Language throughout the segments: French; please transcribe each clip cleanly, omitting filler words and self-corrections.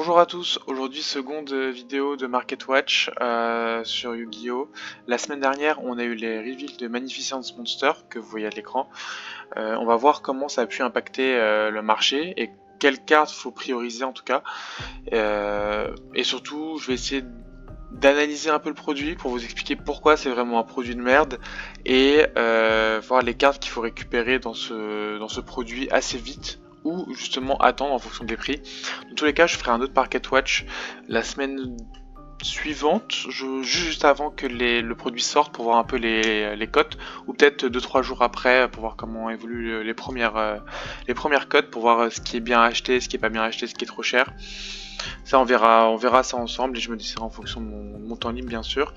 Bonjour à tous, aujourd'hui seconde vidéo de Market Watch sur Yu-Gi-Oh! La semaine dernière on a eu les reveals de Magnificence Monster que vous voyez à l'écran. On va voir comment ça a pu impacter le marché et quelles cartes faut prioriser en tout cas. Et surtout je vais essayer d'analyser un peu le produit pour vous expliquer pourquoi c'est vraiment un produit de merde et voir les cartes qu'il faut récupérer dans ce produit assez vite ou justement attendre en fonction des prix. Dans tous les cas, je ferai un autre Market Watch la semaine suivante, juste avant que le produit sorte pour voir un peu les cotes, ou peut-être 2-3 jours après pour voir comment évoluent les premières cotes, pour voir ce qui est bien acheté, ce qui est pas bien acheté, ce qui est trop cher. Ça on verra ça ensemble et je me déciderai en fonction de mon temps libre bien sûr.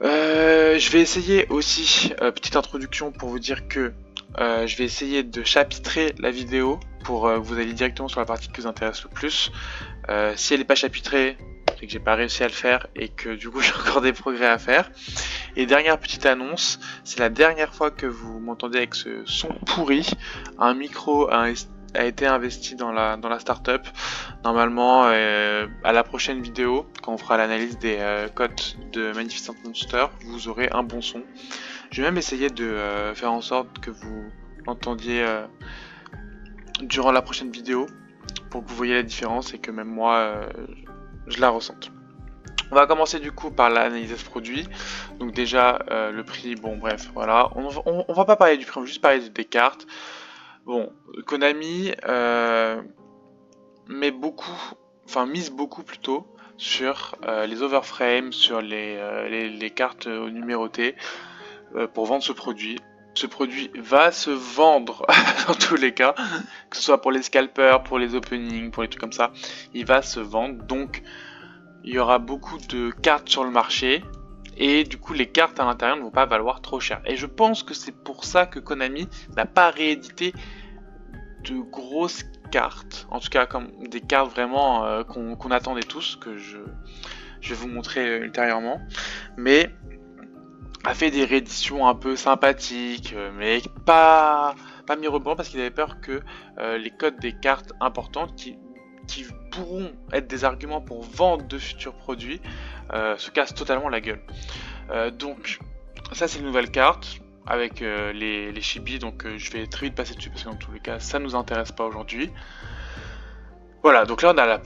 Je vais essayer aussi, petite introduction pour vous dire que je vais essayer de chapitrer la vidéo pour que vous alliez directement sur la partie qui vous intéresse le plus. Si elle n'est pas chapitrée, c'est que j'ai pas réussi à le faire et que du coup j'ai encore des progrès à faire. Et dernière petite annonce, c'est la dernière fois que vous m'entendez avec ce son pourri. Un micro a été investi dans la startup. Normalement, à la prochaine vidéo, quand on fera l'analyse des cotes de Magnificent Monster, vous aurez un bon son. Je vais même essayer de faire en sorte que vous l'entendiez durant la prochaine vidéo pour que vous voyez la différence et que même moi je la ressente. On va commencer du coup par l'analyse de ce produit. Donc déjà le prix, bon bref, voilà. On va pas parler du prix, on va juste parler des cartes. Bon, Konami mise beaucoup plutôt sur les overframes, sur les cartes numérotées pour vendre ce produit. Ce produit va se vendre dans tous les cas, que ce soit pour les scalpers, pour les openings, pour les trucs comme ça, il va se vendre. Donc il y aura beaucoup de cartes sur le marché et du coup les cartes à l'intérieur ne vont pas valoir trop cher. Et je pense que c'est pour ça que Konami n'a pas réédité de grosses cartes, en tout cas comme des cartes vraiment qu'on attendait tous, que je vais vous montrer ultérieurement, mais a fait des rééditions un peu sympathiques, mais pas mirobolantes parce qu'il avait peur que les codes des cartes importantes qui pourront être des arguments pour vendre de futurs produits se cassent totalement la gueule. Donc ça c'est une nouvelle carte avec les chibi, donc je vais très vite passer dessus parce que dans tous les cas ça nous intéresse pas aujourd'hui. Voilà, donc là on a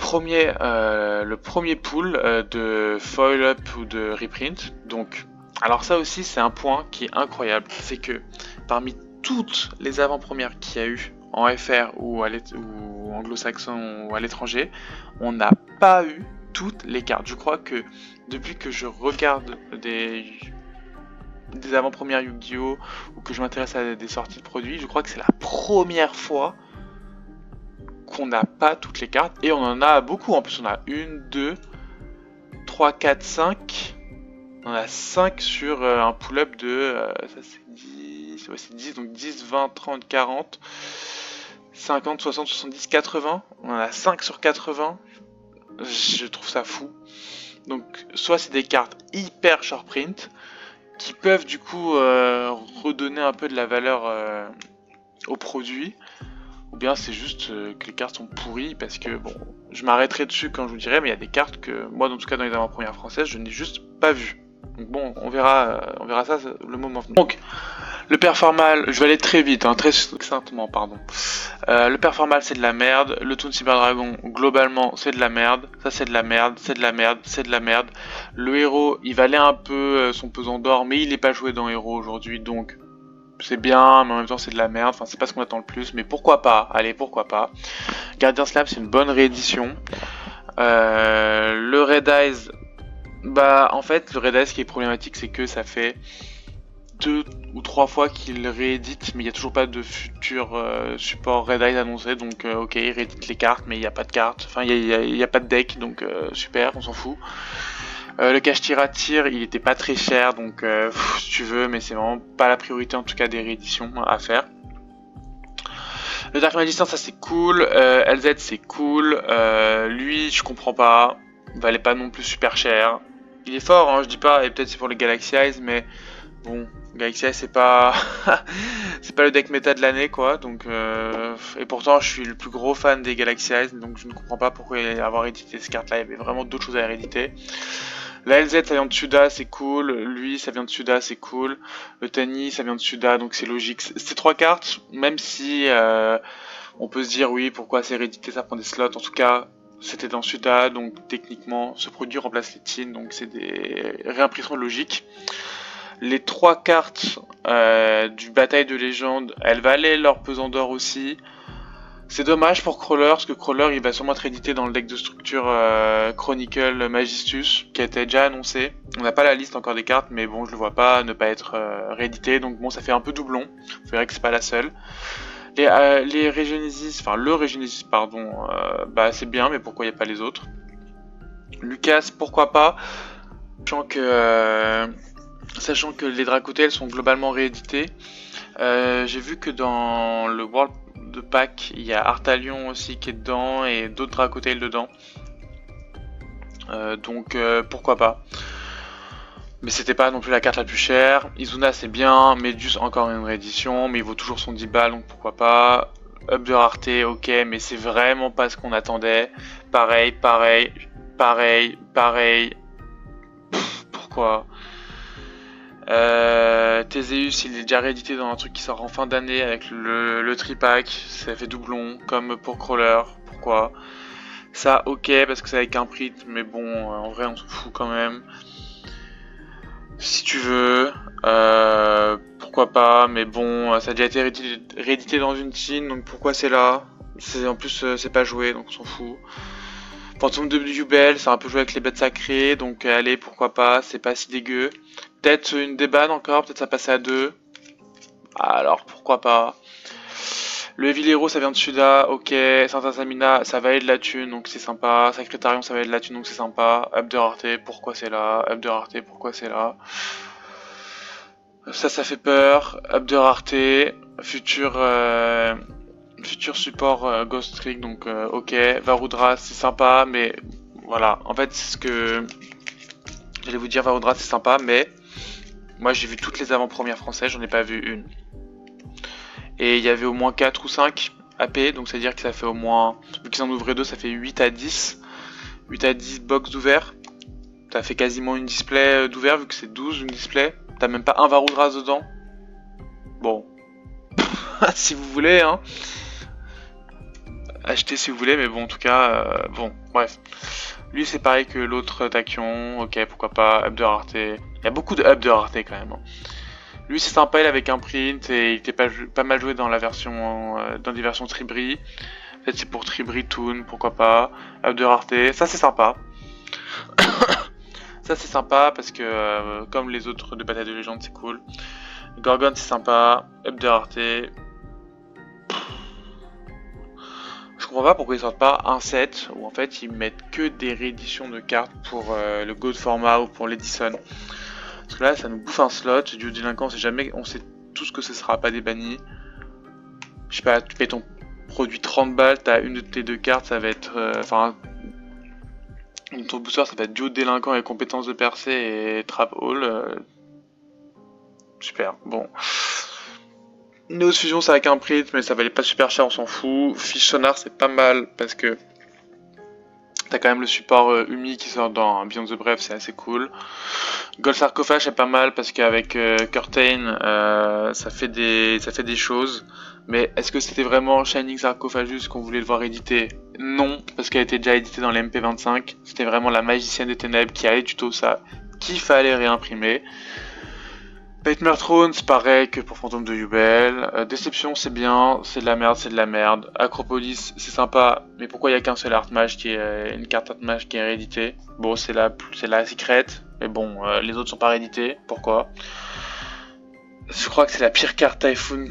le premier pool de foil up ou de reprint. Donc, alors ça aussi c'est un point qui est incroyable, c'est que parmi toutes les avant-premières qu'il y a eu en FR ou anglo-saxon ou à l'étranger, on n'a pas eu toutes les cartes. Je crois que depuis que je regarde des avant-premières Yu-Gi-Oh! Ou que je m'intéresse à des sorties de produits, je crois que c'est la première fois qu'on n'a pas toutes les cartes, et on en a beaucoup, en plus on a 1, 2, 3, 4, 5, on a 5 sur un pull-up de, ça c'est 10, ouais c'est 10, donc 10, 20, 30, 40, 50, 60, 70, 80, on en a 5 sur 80, je trouve ça fou. Donc soit c'est des cartes hyper short print, qui peuvent du coup redonner un peu de la valeur au produit, ou bien c'est juste que les cartes sont pourries parce que bon, je m'arrêterai dessus quand je vous dirai, mais il y a des cartes que moi, en tout cas dans les avant-premières françaises, je n'ai juste pas vu. Donc bon, on verra ça le moment venu. Donc le performal, je vais aller très vite, très succinctement, pardon. Le performal c'est de la merde, le Toon Cyber Dragon globalement c'est de la merde, ça c'est de la merde, c'est de la merde, c'est de la merde. Le héros il valait un peu son pesant d'or, mais il n'est pas joué dans héros aujourd'hui, donc c'est bien, mais en même temps c'est de la merde, enfin c'est pas ce qu'on attend le plus, mais pourquoi pas, allez pourquoi pas. Guardian Slam c'est une bonne réédition. Le Red Eyes, bah en fait le Red Eyes ce qui est problématique c'est que ça fait 2 ou 3 fois qu'il réédite, mais il n'y a toujours pas de futur support Red Eyes annoncé, donc ok il réédite les cartes mais il n'y a pas de cartes, enfin il n'y a pas de deck, donc super, on s'en fout. Le cache tir à tir, il était pas très cher, donc si tu veux, mais c'est vraiment pas la priorité en tout cas des rééditions à faire. Le Dark Magician, ça c'est cool. LZ c'est cool. Lui, je comprends pas. Il valait pas non plus super cher. Il est fort, hein, je dis pas, et peut-être c'est pour les Galaxy Eyes, mais bon, Galaxy Ice c'est pas c'est pas le deck méta de l'année quoi, donc et pourtant je suis le plus gros fan des Galaxy Ice, donc je ne comprends pas pourquoi avoir édité ces cartes là, il y avait vraiment d'autres choses à rééditer. La LZ ça vient de Suda, c'est cool, lui ça vient de Suda, c'est cool, le Tani ça vient de Suda, donc c'est logique. Ces trois cartes, même si on peut se dire oui pourquoi c'est réédité, ça prend des slots, en tout cas c'était dans Suda, donc techniquement ce produit remplace les Tin, donc c'est des réimpressions logiques. Les trois cartes du Bataille de Légende, elles valaient leur pesant d'or aussi. C'est dommage pour Crawler, parce que Crawler il va sûrement être édité dans le deck de structure Chronicle Magistus, qui a été déjà annoncé. On n'a pas la liste encore des cartes, mais bon, je le vois pas ne pas être réédité, donc bon, ça fait un peu doublon. Vous verrez que c'est pas la seule. Les Regenesis, enfin le Regenesis, pardon, bah c'est bien, mais pourquoi il n'y a pas les autres? Lucas, pourquoi pas? Sachant que les Dracotales sont globalement réédités. J'ai vu que dans le World de Pack, il y a Artalion aussi qui est dedans et d'autres Dracotales dedans. Donc pourquoi pas. Mais c'était pas non plus la carte la plus chère. Izuna c'est bien, Medus encore une réédition, mais il vaut toujours son 10 balles, donc pourquoi pas. Up de rareté, ok, mais c'est vraiment pas ce qu'on attendait. Pareil. Pourquoi Théséus il est déjà réédité dans un truc qui sort en fin d'année avec le tripack, ça fait doublon, comme pour Crawler, pourquoi? Ça ok parce que c'est avec un print, mais bon en vrai on s'en fout quand même. Si tu veux, pourquoi pas, mais bon ça a déjà été réédité dans une tin, donc pourquoi c'est là? En plus c'est pas joué, donc on s'en fout. Fantôme de Yubel, c'est un peu joué avec les bêtes sacrées, donc allez, pourquoi pas, c'est pas si dégueu. Peut-être une débanne encore, peut-être ça passait à 2. Alors pourquoi pas. Le Evil Hero ça vient de Suda, ok. Santa Samina ça valait de la thune, donc c'est sympa. Sacrétarion ça valait de la thune, donc c'est sympa. Up de rareté, pourquoi c'est là? Up de rareté, pourquoi c'est là? Ça fait peur. Up de rareté, futur support Ghost Trick, donc ok. Varudra c'est sympa, mais voilà. En fait c'est ce que j'allais vous dire, Varudra c'est sympa, mais moi j'ai vu toutes les avant-premières françaises, j'en ai pas vu une. Et il y avait au moins 4 ou 5 AP, donc c'est à dire que ça fait au moins, vu qu'ils en ouvraient 2, ça fait 8 à 10. 8 à 10 box d'ouvert. T'as fait quasiment une display d'ouvert, vu que c'est 12 une display. T'as même pas un Varudra dedans. Bon. Si vous voulez, hein. Achetez si vous voulez, mais bon, en tout cas, bon, bref. Lui, c'est pareil que l'autre Tachyon, ok, pourquoi pas, up de rareté. Il y a beaucoup de up de rareté quand même. Hein. Lui, c'est sympa, il est avec un print et il était pas mal joué dans la version, dans des versions Tribri. En fait, c'est pour Tribri Toon, pourquoi pas. Up de rareté, ça c'est sympa. Ça c'est sympa parce que, comme les autres de Bataille de Légende, c'est cool. Gorgon, c'est sympa. Up de rareté. Je comprends pas pourquoi ils sortent pas un set où en fait ils mettent que des rééditions de cartes pour le Gold Format ou pour l'Edison. Parce que là ça nous bouffe un slot, du délinquant on sait tous que ce sera pas des bannis. Je sais pas, tu payes ton produit 30 balles, t'as une de tes deux cartes, ça va être... ton booster ça va être duo délinquant et compétences de percée et trap hall. Super, bon. Neos Fusion c'est avec un print mais ça valait pas super cher, on s'en fout. Fiche Sonar c'est pas mal parce que t'as quand même le support Umi qui sort dans Beyond the Brave, c'est assez cool. Gold Sarcophage c'est pas mal parce qu'avec Curtain ça fait des choses. Mais est-ce que c'était vraiment Shining Sarcophagus qu'on voulait le voir édité? Non, parce qu'elle était déjà éditée dans l'MP25. C'était vraiment la magicienne des ténèbres qui a les tutos ça, qu'il fallait réimprimer. Nightmare Throne, c'est pareil que pour Fantôme de Yubel. Déception, c'est bien, c'est de la merde, c'est de la merde. Acropolis, c'est sympa, mais pourquoi il n'y a qu'un seul art mage qui est une carte art mage qui est rééditée? Bon, c'est la secret, mais bon, les autres sont pas réédités. Pourquoi? Je crois que c'est la pire carte Typhoon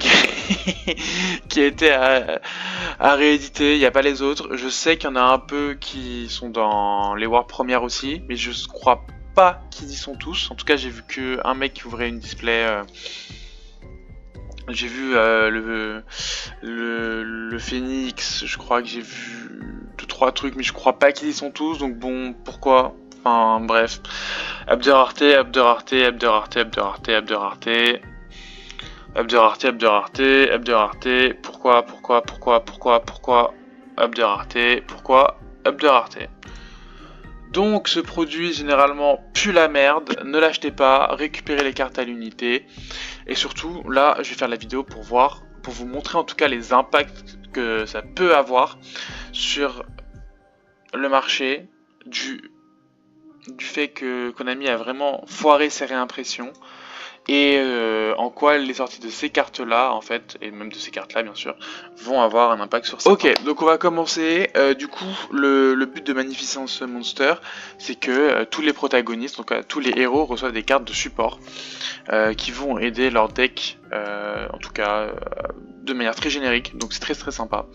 qui a été à rééditer. Il n'y a pas les autres. Je sais qu'il y en a un peu qui sont dans les War premières aussi, mais je crois pas qu'ils y sont tous. En tout cas, j'ai vu qu'un mec qui ouvrait une display. J'ai vu le Phoenix. Je crois que j'ai vu 2-3 trucs, mais je crois pas qu'ils y sont tous. Donc bon, pourquoi? Enfin bref. Up de rareté, up de rareté, up de rareté, up de rareté, up de rareté. Up de rareté, up de rareté, up de rareté. Pourquoi up de rareté, pourquoi up de rareté. Donc ce produit généralement pue la merde, ne l'achetez pas, récupérez les cartes à l'unité. Et surtout, là je vais faire la vidéo pour vous montrer en tout cas les impacts que ça peut avoir sur le marché du fait que Konami a vraiment foiré ses réimpressions. Et en quoi les sorties de ces cartes là en fait, et même de ces cartes là bien sûr, vont avoir un impact sur ça. Ok, donc on va commencer. Du coup le but de Magnificence Monster, c'est que tous les protagonistes, donc tous les héros reçoivent des cartes de support qui vont aider leur deck, en tout cas de manière très générique, donc c'est très sympa.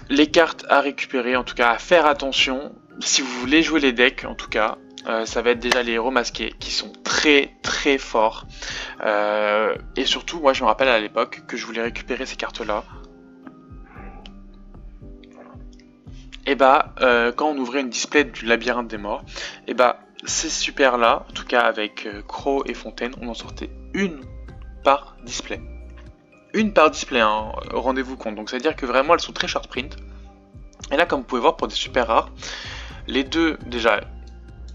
Les cartes à récupérer, en tout cas à faire attention, si vous voulez jouer les decks en tout cas, ça va être déjà les héros masqués qui sont très forts. Et surtout, moi je me rappelle à l'époque que je voulais récupérer ces cartes là. Et bah, quand on ouvrait une display du labyrinthe des morts, et bah, ces super là, en tout cas avec Crow et Fontaine, on en sortait une par display. Une par display, hein, rendez-vous compte. Donc ça veut dire que vraiment elles sont très short print. Et là, comme vous pouvez voir, pour des super rares, les deux, déjà,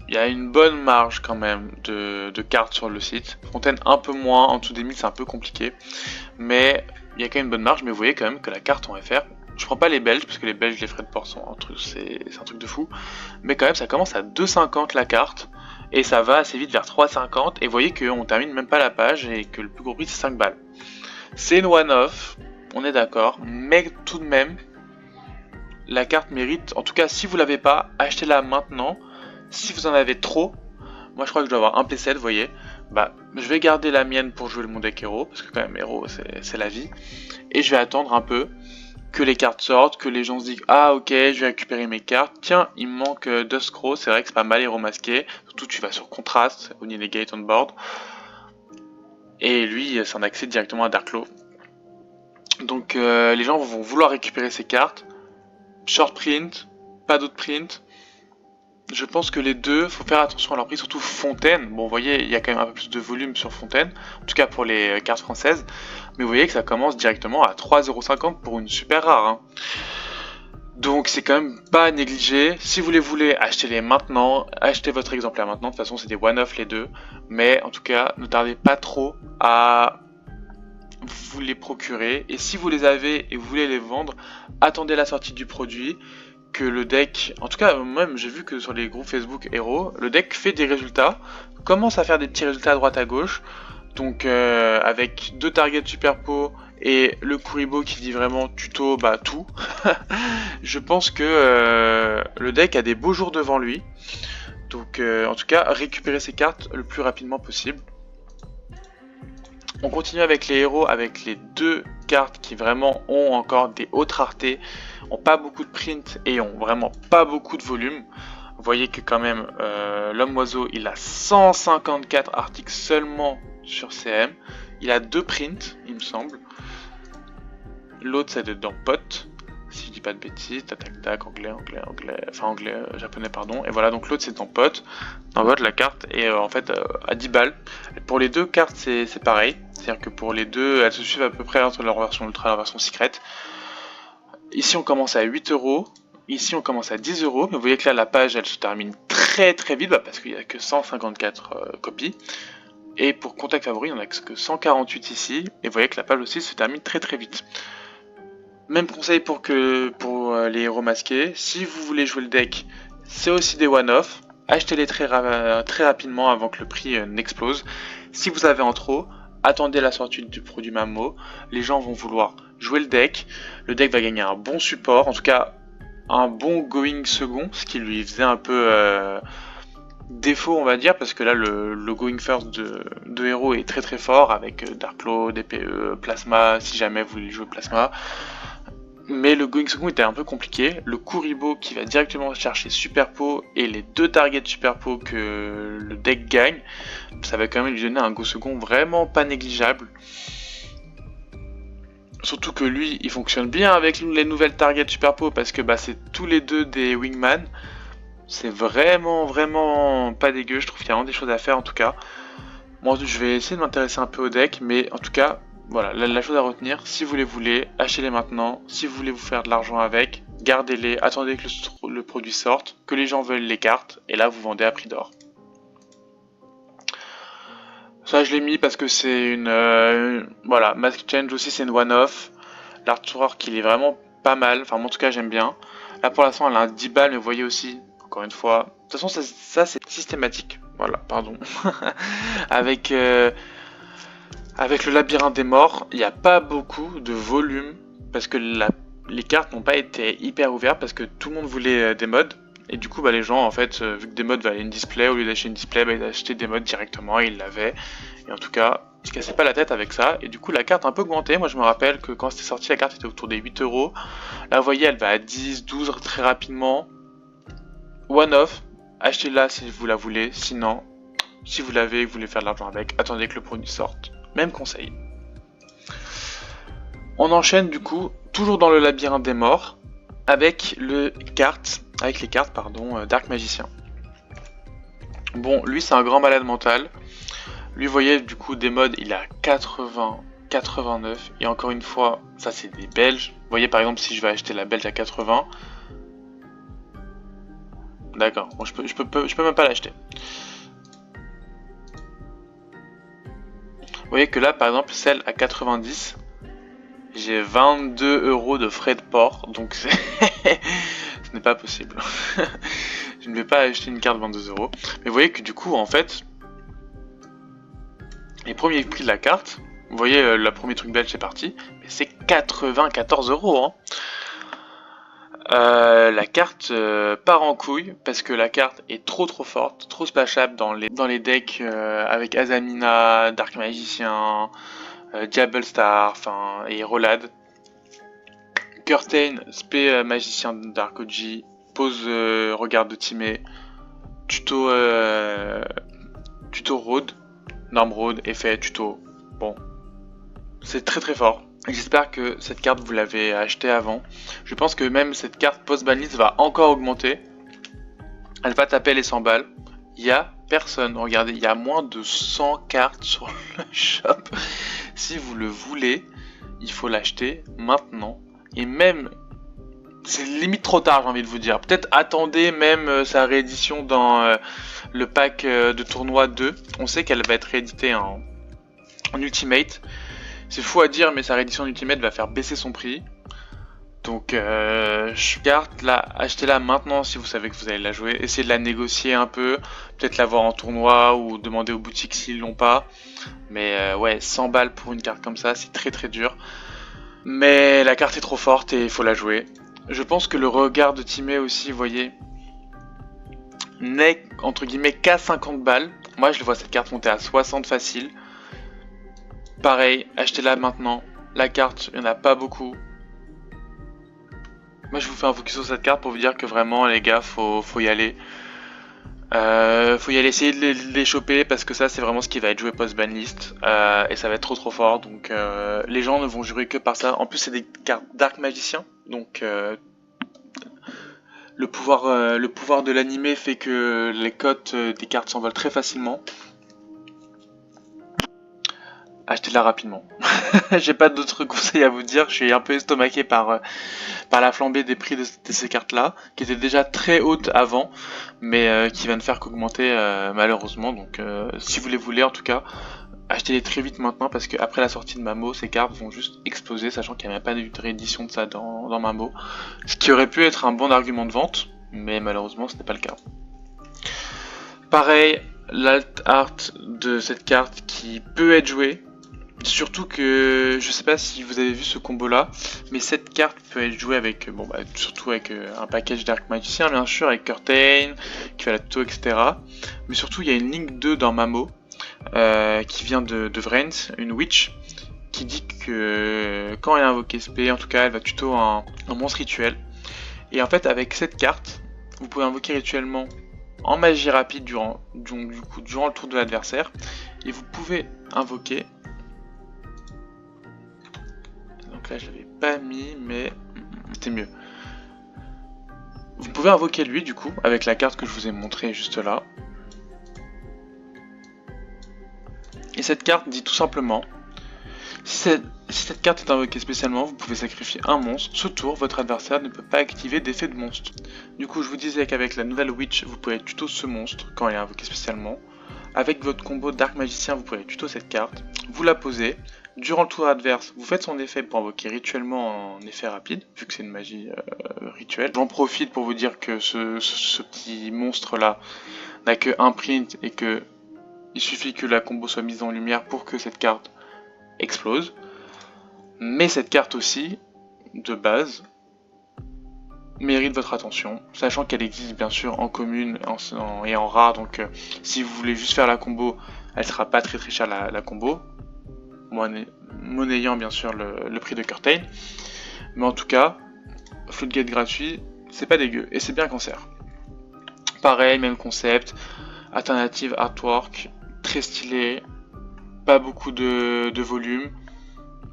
il y a une bonne marge quand même de cartes sur le site. Fontaine un peu moins, en dessous des 1000 c'est un peu compliqué. Mais il y a quand même une bonne marge, mais vous voyez quand même que la carte en FR, je prends pas les belges, parce que les belges, les frais de port sont un truc, c'est un truc de fou. Mais quand même ça commence à 2,50 la carte, et ça va assez vite vers 3,50. Et vous voyez qu'on termine même pas la page, et que le plus gros prix c'est 5 balles. C'est une one-off, on est d'accord, mais tout de même, la carte mérite, en tout cas si vous l'avez pas, achetez-la maintenant. Si vous en avez trop, moi je crois que je dois avoir un playset, vous voyez, bah je vais garder la mienne pour jouer mon deck héros, parce que quand même héros c'est la vie, et je vais attendre un peu que les cartes sortent, que les gens se disent ah ok je vais récupérer mes cartes, tiens il me manque Duskcrow, c'est vrai que c'est pas mal héros masqué, surtout tu vas sur Contrast, on y Gate on board, et lui c'est un accès directement à Darkclaw. Donc les gens vont vouloir récupérer ces cartes, short print, pas d'autres print. Je pense que les deux, faut faire attention à leur prix, surtout Fontaine. Bon, vous voyez, il y a quand même un peu plus de volume sur Fontaine, en tout cas pour les cartes françaises. Mais vous voyez que ça commence directement à 3,50€ pour une super rare. Hein. Donc c'est quand même pas à négliger. Si vous les voulez, achetez-les maintenant. Achetez votre exemplaire maintenant. De toute façon, c'est des one-off les deux. Mais en tout cas, ne tardez pas trop à vous les procurer. Et si vous les avez et vous voulez les vendre, attendez la sortie du produit. Que le deck, en tout cas même j'ai vu que sur les groupes Facebook Hero, le deck fait des résultats, commence à faire des petits résultats à droite à gauche, donc avec 2 targets superpo et le Kuribo qui dit vraiment tuto bah tout, je pense que le deck a des beaux jours devant lui, donc en tout cas récupérer ses cartes le plus rapidement possible. On continue avec les héros, avec les deux cartes qui vraiment ont encore des hautes raretés, ont pas beaucoup de print et ont vraiment pas beaucoup de volume. Vous voyez que quand même l'homme oiseau il a 154 articles seulement sur CM. Il a 2 prints il me semble. L'autre c'est dans Pot, si je dis pas de bêtises, tac, anglais, japonais pardon. Et voilà, donc l'autre c'est dans Pot la carte est en fait à 10 balles. Pour les deux cartes c'est pareil, c'est-à-dire que pour les deux elles se suivent à peu près entre leur version ultra et leur version secret. Ici on commence à 8€, ici on commence à 10€, mais vous voyez que là la page elle se termine très vite parce qu'il n'y a que 154 copies. Et pour contact favori, on n'a que 148 ici, et vous voyez que la page aussi se termine très vite. Même conseil pour les héros masqués, si vous voulez jouer le deck, c'est aussi des one-off, achetez-les très rapidement avant que le prix n'explose. Si vous avez en trop, attendez la sortie du produit Mamo, les gens vont vouloir jouer le deck va gagner un bon support, en tout cas un bon going second, ce qui lui faisait un peu défaut on va dire, parce que là le going first de héros est très fort avec Darkclaw, DPE, Plasma, si jamais vous voulez jouer Plasma. Mais le going second était un peu compliqué. Le Kuribo qui va directement chercher Superpo et les 2 targets Superpo que le deck gagne, ça va quand même lui donner un go second vraiment pas négligeable. Surtout que lui, il fonctionne bien avec les nouvelles targets Superpo parce que bah, c'est tous les deux des Wingman. C'est vraiment pas dégueu, je trouve qu'il y a vraiment des choses à faire en tout cas. Moi je vais essayer de m'intéresser un peu au deck, mais en tout cas, voilà, la chose à retenir, si vous les voulez, achetez-les maintenant. Si vous voulez vous faire de l'argent avec, gardez-les, attendez que le produit sorte, que les gens veulent les cartes, et là vous vendez à prix d'or. Ça je l'ai mis parce que c'est une... voilà, Mask Change aussi c'est une one-off. L'artwork il est vraiment pas mal, enfin moi, en tout cas j'aime bien. Là pour l'instant elle a un 10 balles, mais vous voyez aussi, encore une fois... De toute façon ça c'est systématique, voilà, pardon. avec, avec le labyrinthe des morts, il n'y a pas beaucoup de volume, parce que les cartes n'ont pas été hyper ouvertes, parce que tout le monde voulait des mods. Et du coup, bah, les gens, en fait, vu que des mods valaient une display, au lieu d'acheter une display, bah, ils achetaient des mods directement, et ils l'avaient. Et en tout cas, ils se cassaient pas la tête avec ça. Et du coup, la carte a un peu augmenté. Moi, je me rappelle que quand c'était sorti, la carte était autour des 8 euros. Là, vous voyez, elle va à 10, 12 très rapidement. One off, achetez-la si vous la voulez. Sinon, si vous l'avez et que vous voulez faire de l'argent avec, attendez que le produit sorte. Même conseil. On enchaîne du coup, toujours dans le labyrinthe des morts, avec les cartes, Dark Magicien. Bon, lui c'est un grand malade mental. Lui, vous voyez, du coup, des mods, il a 80, 89. Et encore une fois, ça c'est des Belges. Vous voyez, par exemple, si je vais acheter la Belge à 80. D'accord, bon, je peux même pas l'acheter. Vous voyez que là, par exemple, celle à 90, j'ai 22 euros de frais de port. Donc, ce n'est pas possible. Je ne vais pas acheter une carte 22 euros. Mais vous voyez que du coup, en fait, les premiers prix de la carte, vous voyez, le premier truc belge c'est parti, mais c'est 94 euros. Hein. La carte part en couille parce que la carte est trop forte, trop splashable dans les decks avec Azamina, Dark Magicien, Diable Star, enfin et Rolad. Curtain, Spé Magicien Dark OG, pose Regard de Timé, tuto Road, Norm Road, effet, tuto. Bon, c'est très fort. J'espère que cette carte vous l'avez achetée avant. Je pense que même cette carte post-banlist va encore augmenter. Elle va taper les 100 balles. Il y a personne. Regardez, il y a moins de 100 cartes sur le shop. Si vous le voulez, il faut l'acheter maintenant. Et même, c'est limite trop tard, j'ai envie de vous dire. Peut-être attendez même sa réédition dans le pack de tournoi 2. On sait qu'elle va être rééditée en Ultimate. C'est fou à dire, mais sa réédition Ultimate va faire baisser son prix. Donc, je garde là, achetez-la maintenant si vous savez que vous allez la jouer. Essayez de la négocier un peu, peut-être la voir en tournoi ou demander aux boutiques s'ils l'ont pas. Mais ouais, 100 balles pour une carte comme ça, c'est très dur. Mais la carte est trop forte et il faut la jouer. Je pense que le regard de Timé aussi, vous voyez, n'est entre guillemets qu'à 50 balles. Moi, je le vois cette carte monter à 60 facile. Pareil, achetez-la maintenant. La carte, il n'y en a pas beaucoup. Moi je vous fais un focus sur cette carte pour vous dire que vraiment les gars, faut y aller. Faut y aller essayer de les choper parce que ça c'est vraiment ce qui va être joué post-banlist. Et ça va être trop fort. Donc les gens ne vont jurer que par ça. En plus c'est des cartes Dark Magicien. Donc le pouvoir de l'animé fait que les cotes des cartes s'envolent très facilement. Achetez-la rapidement. J'ai pas d'autres conseils à vous dire, je suis un peu estomaqué par la flambée des prix de ces cartes-là, qui étaient déjà très hautes avant, mais qui va ne faire qu'augmenter malheureusement. Donc si vous les voulez en tout cas, achetez-les très vite maintenant, parce qu'après la sortie de Mambo, ces cartes vont juste exploser, sachant qu'il n'y a même pas de réédition de ça dans Mambo. Ce qui aurait pu être un bon argument de vente, mais malheureusement ce n'est pas le cas. Pareil, l'alt art de cette carte qui peut être jouée. Surtout que je sais pas si vous avez vu ce combo là, mais cette carte peut être jouée avec, bon bah surtout avec un package Dark Magicien bien sûr, avec Curtain, qui fait la tuto etc. Mais surtout il y a une Link 2 dans Mamo, qui vient de Vrens, une witch, qui dit que quand elle a invoqué SP, en tout cas elle va tuto un monstre rituel. Et en fait avec cette carte, vous pouvez invoquer rituellement en magie rapide durant le tour de l'adversaire, et vous pouvez invoquer. Donc là je l'avais pas mis, mais c'était mieux. Vous pouvez invoquer lui du coup, avec la carte que je vous ai montrée juste là. Et cette carte dit tout simplement, si cette carte est invoquée spécialement, vous pouvez sacrifier un monstre. Ce tour, votre adversaire ne peut pas activer d'effet de monstre. Du coup, je vous disais qu'avec la nouvelle Witch, vous pouvez tuto ce monstre quand il est invoqué spécialement. Avec votre combo Dark Magicien, vous pouvez tuto cette carte. Vous la posez. Durant le tour adverse, vous faites son effet pour invoquer rituellement en effet rapide, vu que c'est une magie rituelle. J'en profite pour vous dire que ce petit monstre là n'a que un print et que il suffit que la combo soit mise en lumière pour que cette carte explose. Mais cette carte aussi, de base, mérite votre attention, sachant qu'elle existe bien sûr en commune et en rare, donc si vous voulez juste faire la combo, elle sera pas très chère la combo, monnayant bien sûr le prix de Curtain. Mais en tout cas, Floodgate gratuit, c'est pas dégueu, et c'est bien qu'en sert. Pareil, même concept, alternative artwork, très stylé, pas beaucoup de volume,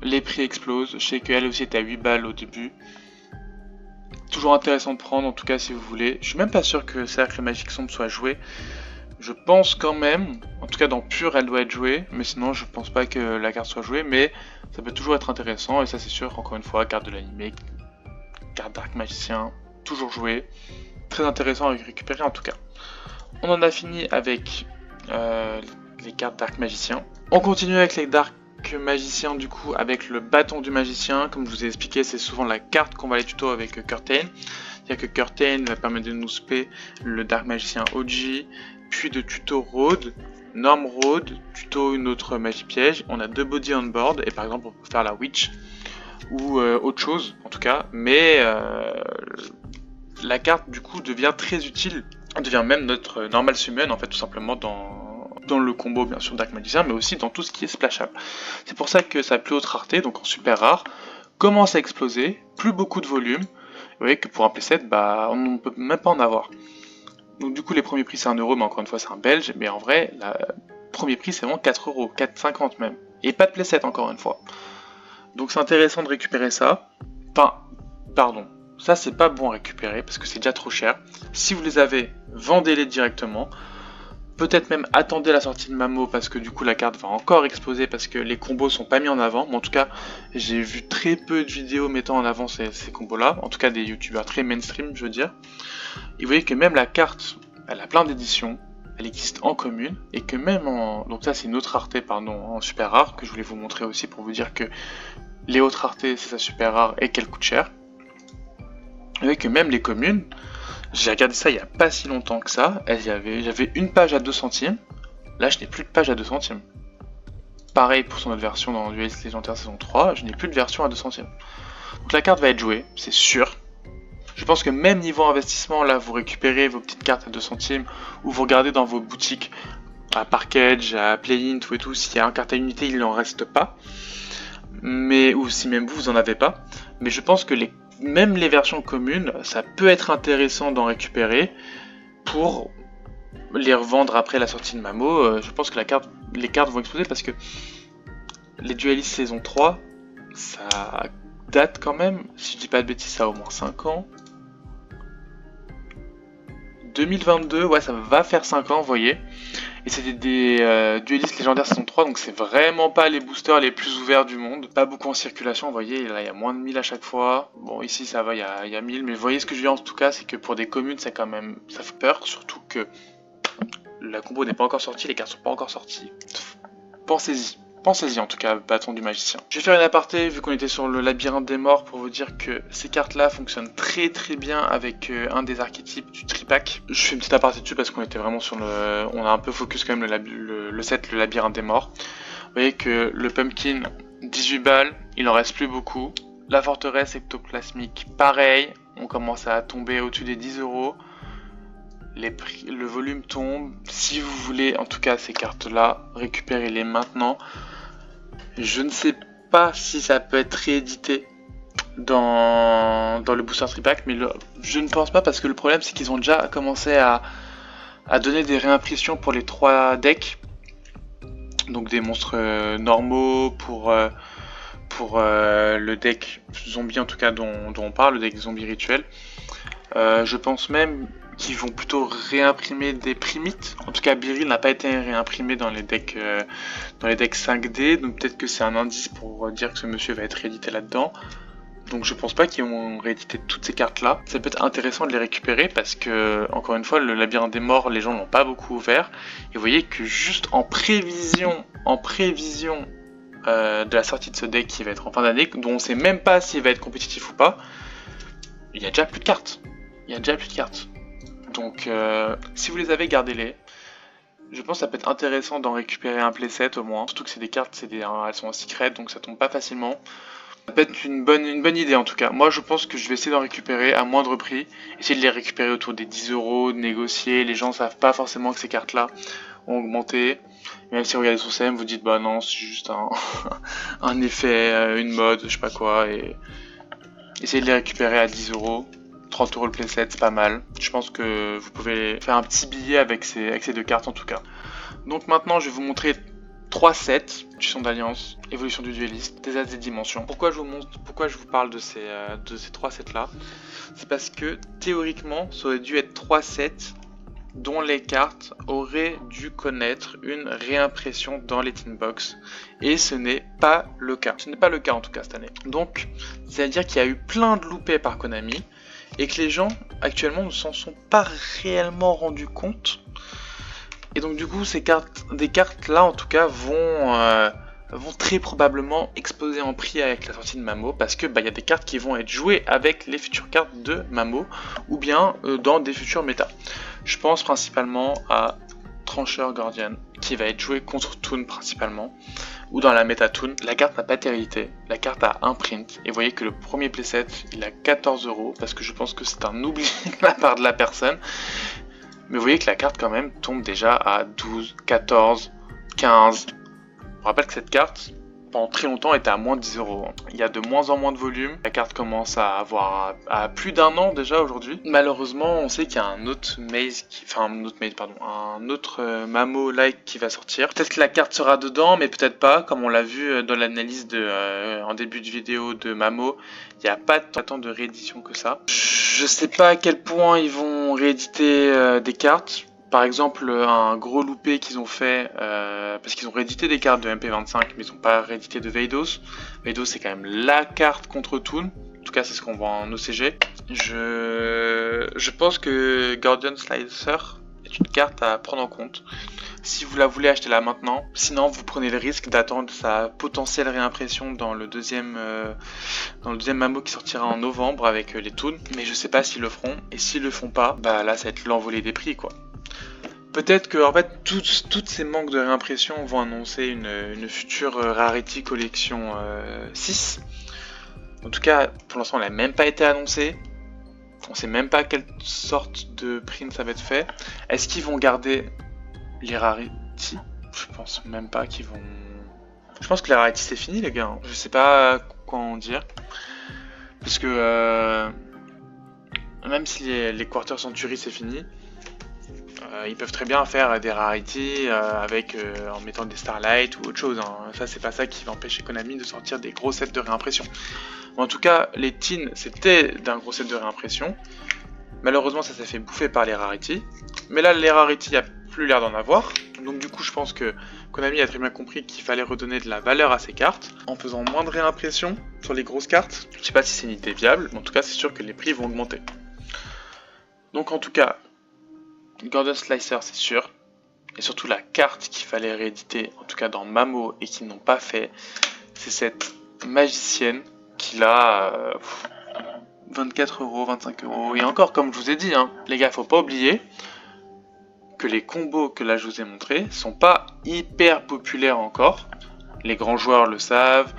les prix explosent, je sais qu'elle aussi était à 8 balles au début. Toujours intéressant de prendre en tout cas si vous voulez. Je suis même pas sûr que Cercle Magique Sombre soit joué. Je pense quand même, en tout cas dans Pure elle doit être jouée, mais sinon je pense pas que la carte soit jouée, mais ça peut toujours être intéressant et ça c'est sûr, encore une fois, carte de l'animé, carte Dark Magicien, toujours jouée. Très intéressant à récupérer en tout cas. On en a fini avec les cartes Dark Magicien. On continue avec les Dark Magicien du coup avec le bâton du magicien. Comme je vous ai expliqué, c'est souvent la carte qu'on va aller tuto avec Curtain. C'est-à-dire que Curtain va permettre de nous spé le Dark Magicien OG, puis de tuto Road, Norm Road, tuto une autre magie piège. On a deux body on board et par exemple on peut faire la Witch ou autre chose en tout cas, mais la carte du coup devient très utile, elle devient même notre normal summon en fait tout simplement dans le combo bien sûr Dark Magicien, mais aussi dans tout ce qui est splashable. C'est pour ça que sa plus haute rareté, donc en super rare, commence à exploser, plus beaucoup de volume. Vous voyez que pour un playset, bah, on ne peut même pas en avoir. Donc du coup les premiers prix c'est 1€, mais encore une fois c'est un belge, mais en vrai, le premier prix c'est vraiment 4€, 4,50 même. Et pas de playset encore une fois. Donc c'est intéressant de récupérer ça. Enfin, pardon, ça c'est pas bon à récupérer parce que c'est déjà trop cher. Si vous les avez, vendez-les directement. Peut-être même attendez la sortie de Mamo parce que du coup la carte va encore exploser parce que les combos sont pas mis en avant. Mais en tout cas, j'ai vu très peu de vidéos mettant en avant ces combos là. En tout cas des youtubeurs très mainstream je veux dire. Et vous voyez que même la carte, elle a plein d'éditions. Elle existe en commune. Et que même en... Donc ça c'est une autre rareté pardon, en super rare que je voulais vous montrer aussi pour vous dire que les hautes raretés c'est sa super rare et qu'elle coûte cher. Vous voyez que même les communes... J'ai regardé ça il n'y a pas si longtemps que ça, j'avais une page à 2 centimes, là je n'ai plus de page à 2 centimes. Pareil pour son autre version dans Duelist Légendaire saison 3, je n'ai plus de version à 2 centimes. Donc la carte va être jouée, c'est sûr. Je pense que même niveau investissement, là vous récupérez vos petites cartes à 2 centimes, ou vous regardez dans vos boutiques, à Parkage, à Play-in, tout et tout, s'il y a un carte à unité, il n'en reste pas. Mais, ou si même vous en avez pas. Mais je pense que même les versions communes, ça peut être intéressant d'en récupérer pour les revendre après la sortie de Mamo. Je pense que les cartes vont exploser parce que les Duelist saison 3, ça date quand même, si je dis pas de bêtises, ça a au moins 5 ans. 2022, ouais, ça va faire 5 ans, vous voyez. Et c'était des Duelist Légendaire saison 3, donc c'est vraiment pas les boosters les plus ouverts du monde. Pas beaucoup en circulation, vous voyez, là il y a moins de 1000 à chaque fois. Bon, ici ça va, il y a 1000, mais vous voyez ce que je veux dire en tout cas, c'est que pour des communes, ça fait peur, surtout que la combo n'est pas encore sortie, les cartes sont pas encore sorties. Pensez-y. Pensez-y en tout cas, bâton du magicien. Je vais faire une aparté vu qu'on était sur le labyrinthe des morts pour vous dire que ces cartes là fonctionnent très très bien avec un des archétypes du tripack. Je fais une petite aparté dessus parce qu'on était vraiment sur on a un peu focus quand même le set, le labyrinthe des morts. Vous voyez que le pumpkin, 18 balles, il en reste plus beaucoup. La forteresse ectoplasmique, pareil, on commence à tomber au-dessus des 10€. Le volume tombe. Si vous voulez en tout cas ces cartes là, récupérez-les maintenant. Je ne sais pas si ça peut être réédité dans le booster tripack, mais je ne pense pas parce que le problème c'est qu'ils ont déjà commencé à donner des réimpressions pour les 3 decks. Donc des monstres normaux pour le deck zombie en tout cas dont on parle, le deck zombie rituel. Je pense même qu'ils vont plutôt réimprimer des primites. En tout cas, Beryl n'a pas été réimprimé dans les decks 5D, donc peut-être que c'est un indice pour dire que ce monsieur va être réédité là-dedans. Donc je pense pas qu'ils vont rééditer toutes ces cartes là. Ça peut être intéressant de les récupérer parce que, encore une fois, le labyrinthe des morts, les gens l'ont pas beaucoup ouvert. Et vous voyez que juste en prévision de la sortie de ce deck qui va être en fin d'année, dont on sait même pas s'il va être compétitif ou pas, il y a déjà plus de cartes. Donc si vous les avez, gardez-les. Je pense que ça peut être intéressant d'en récupérer un playset au moins. Surtout que c'est des cartes, elles sont en secret, donc ça tombe pas facilement. Ça peut être une bonne idée en tout cas. Moi je pense que je vais essayer d'en récupérer à moindre prix. Essayer de les récupérer autour des 10 €, de négocier. Les gens savent pas forcément que ces cartes là ont augmenté. Même si vous regardez sur CM, vous dites bah non, c'est juste un effet, une mode, je sais pas quoi. Et essayez de les récupérer à 10 €. 30 € le playset, c'est pas mal. Je pense que vous pouvez faire un petit billet avec ces deux cartes en tout cas. Donc maintenant je vais vous montrer 3 sets, Tuition d'Alliance, Évolution du Dueliste, des As des Dimensions. Pourquoi je vous parle de ces 3 sets là? C'est parce que théoriquement ça aurait dû être 3 sets dont les cartes auraient dû connaître une réimpression dans les tin box. Et ce n'est pas le cas. Ce n'est pas le cas en tout cas cette année. Donc ça veut dire qu'il y a eu plein de loupés par Konami et que les gens actuellement ne s'en sont pas réellement rendus compte. Et donc du coup des cartes là en tout cas vont très probablement exploser en prix avec la sortie de Mamo, parce que y a des cartes qui vont être jouées avec les futures cartes de Mamo ou bien dans des futurs méta. Je pense principalement à Trancheur Guardian qui va être joué contre Toon principalement, ou dans la méta Toon. La carte n'a pas été rééditée, la carte a un print, et vous voyez que le premier playset il a 14 € parce que je pense que c'est un oubli de la part de la personne. Mais vous voyez que la carte quand même tombe déjà à 12, 14, 15. Je rappelle que cette carte, pendant très longtemps, était à moins de 10 €. Il y a de moins en moins de volume. La carte commence à avoir à plus d'un an déjà aujourd'hui. Malheureusement, on sait qu'il y a un autre Mamo-like qui va sortir. Peut-être que la carte sera dedans, mais peut-être pas. Comme on l'a vu dans l'analyse en début de vidéo de Mamo, il n'y a pas tant de réédition que ça. Je sais pas à quel point ils vont rééditer des cartes. Par exemple, un gros loupé qu'ils ont fait, parce qu'ils ont réédité des cartes de MP25, mais ils n'ont pas réédité de Vados. Vados, c'est quand même la carte contre Toon. En tout cas, c'est ce qu'on voit en OCG. Je pense que Guardian Slicer est une carte à prendre en compte. Si vous la voulez, achetez-la maintenant. Sinon, vous prenez le risque d'attendre sa potentielle réimpression dans le deuxième Mamo qui sortira en novembre avec les Toons. Mais je sais pas s'ils le feront. Et s'ils le font pas, là, ça va être l'envolée des prix, quoi. Peut-être que en fait, toutes ces manques de réimpression vont annoncer une future Rarity Collection 6. En tout cas, pour l'instant, elle n'a même pas été annoncée. On sait même pas quelle sorte de print ça va être fait. Est-ce qu'ils vont garder les Rarity? Je pense même pas qu'ils vont... Je pense que les Rarity c'est fini les gars. Je sais pas quoi en dire. Parce que même si les Quarter Century c'est fini, ils peuvent très bien faire des Rarity en mettant des Starlight ou autre chose. Hein. Ça c'est pas ça qui va empêcher Konami de sortir des gros sets de réimpression. En tout cas, les Teens c'était d'un gros set de réimpression. Malheureusement ça s'est fait bouffer par les Rarity. Mais là les Rarity, il n'y a plus l'air d'en avoir. Donc du coup je pense que Konami a très bien compris qu'il fallait redonner de la valeur à ces cartes en faisant moins de réimpression sur les grosses cartes. Je sais pas si c'est une idée viable, mais en tout cas c'est sûr que les prix vont augmenter. Donc en tout cas, Guardian Slicer c'est sûr. Et surtout la carte qu'il fallait rééditer, en tout cas dans Mamo et qu'ils n'ont pas fait, c'est cette magicienne qui a 24 €, 25 €. Et encore, comme je vous ai dit, hein, les gars, faut pas oublier que les combos que là je vous ai montrés sont pas hyper populaires encore. Les grands joueurs le savent,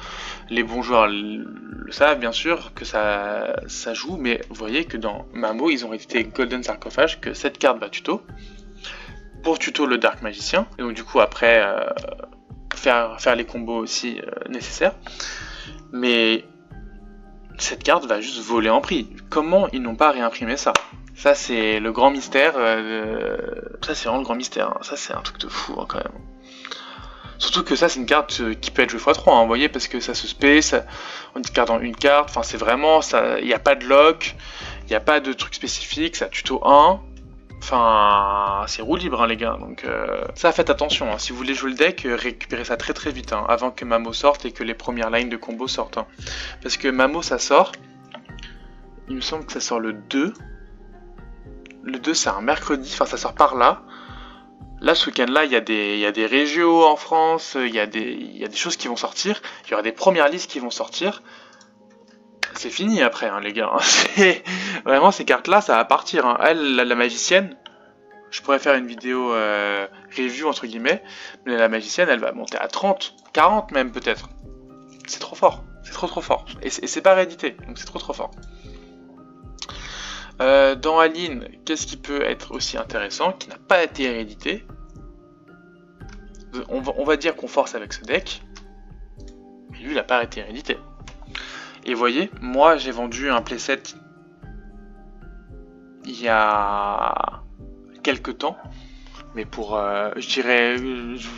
les bons joueurs le savent bien sûr que ça joue, mais vous voyez que dans Mamo ils ont réédité Golden Sarcophage, que cette carte va tuto. Pour tuto le Dark Magicien, et donc du coup après faire les combos aussi nécessaires. Mais cette carte va juste voler en prix. Comment ils n'ont pas réimprimé ça? Ça c'est le grand mystère, ça c'est vraiment le grand mystère, hein. Ça c'est un truc de fou hein, quand même. Surtout que ça c'est une carte qui peut être jouée x3, hein, vous voyez, parce que ça se space, on dit carte en une carte, enfin c'est vraiment, il n'y a pas de lock, Il n'y a pas de truc spécifique, ça tuto 1. Enfin, c'est roue libre, hein, les gars. Donc, ça, faites attention. Hein. Si vous voulez jouer le deck, récupérez ça très très vite, hein, avant que Mamo sorte et que les premières lines de combo sortent. Hein. Parce que Mamo, ça sort. Il me semble que ça sort le 2. Le 2, c'est un mercredi. Enfin, ça sort par là. Là, ce week-end-là, il y a des régios en France. Il y a des choses qui vont sortir. Il y aura des premières listes qui vont sortir. C'est fini après, hein, les gars. Vraiment, ces cartes-là, ça va partir. Hein. Elle, la magicienne, je pourrais faire une vidéo review, entre guillemets, mais la magicienne, elle va monter à 30, 40 même, peut-être. C'est trop fort. C'est trop fort. Et c'est pas réédité, donc c'est trop fort. Dans Aline, qu'est-ce qui peut être aussi intéressant, qui n'a pas été réédité? On va dire qu'on force avec ce deck, mais lui, il n'a pas été réédité. Et vous voyez, moi j'ai vendu un playset il y a quelques temps, mais pour, je dirais,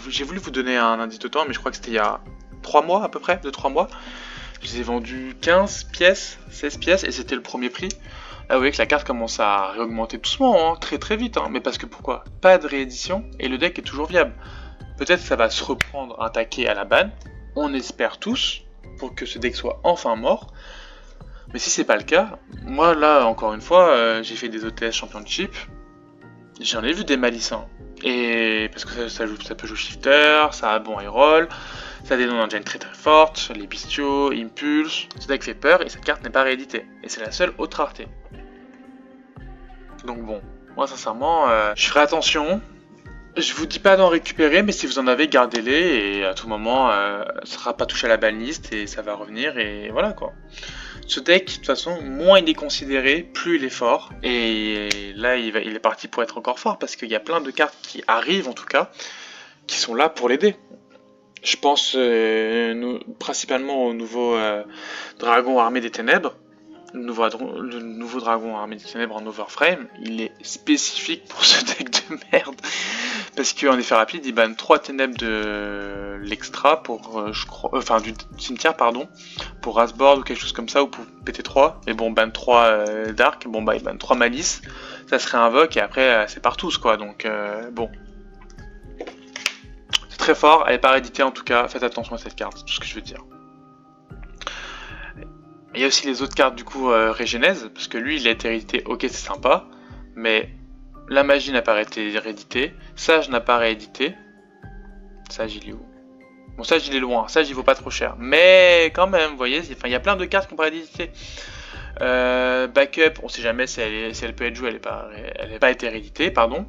j'ai voulu vous donner un indice de temps, mais je crois que c'était il y a 3 mois à peu près, 2-3 mois. Je les ai vendus 15 pièces, 16 pièces, et c'était le premier prix. Là vous voyez que la carte commence à réaugmenter doucement, hein, très vite, hein, mais parce que pourquoi? Pas de réédition, et le deck est toujours viable. Peut-être que ça va se reprendre un taquet à la banne, on espère tous, pour que ce deck soit enfin mort. Mais si c'est pas le cas, moi là encore une fois, j'ai fait des OTS Championship, j'en ai vu des malissants. Et parce que ça peut jouer shifter, ça a bon reroll, ça a des non-engines très fortes, les bestiaux, impulse, ce deck fait peur et cette carte n'est pas rééditée. Et c'est la seule autre rareté. Donc bon, moi sincèrement, je ferai attention. Je vous dis pas d'en récupérer, mais si vous en avez, gardez-les et à tout moment, ça sera pas touché à la banlist et ça va revenir et voilà quoi. Ce deck, de toute façon, moins il est considéré, plus il est fort. Et là, il est parti pour être encore fort parce qu'il y a plein de cartes qui arrivent en tout cas, qui sont là pour l'aider. Je pense principalement au nouveau Dragon Armé des Ténèbres. Le nouveau Dragon Armé des Ténèbres en Overframe, il est spécifique pour ce deck de merde. Parce qu'en effet rapide, il banne 3 ténèbres de l'extra pour, je crois, enfin du cimetière, pardon, pour Rasboard ou quelque chose comme ça, ou pour PT3. Mais bon, banne 3 Dark, bon bah il banne 3 Malice, ça serait invoque et après c'est par tous quoi, donc bon. C'est très fort, elle n'est pas rééditée en tout cas, faites attention à cette carte, c'est tout ce que je veux dire. Il y a aussi les autres cartes du coup Régénèse, parce que lui il a été réédité, ok c'est sympa, mais la magie n'a pas été rééditée, Sage n'a pas réédité, Sage il est où? Bon Sage il est loin, Sage il vaut pas trop cher, mais quand même, vous voyez, il y a plein de cartes qui n'ont pas réédité. Backup, on sait jamais si elle peut être jouée, elle n'a pas été rééditée, pardon.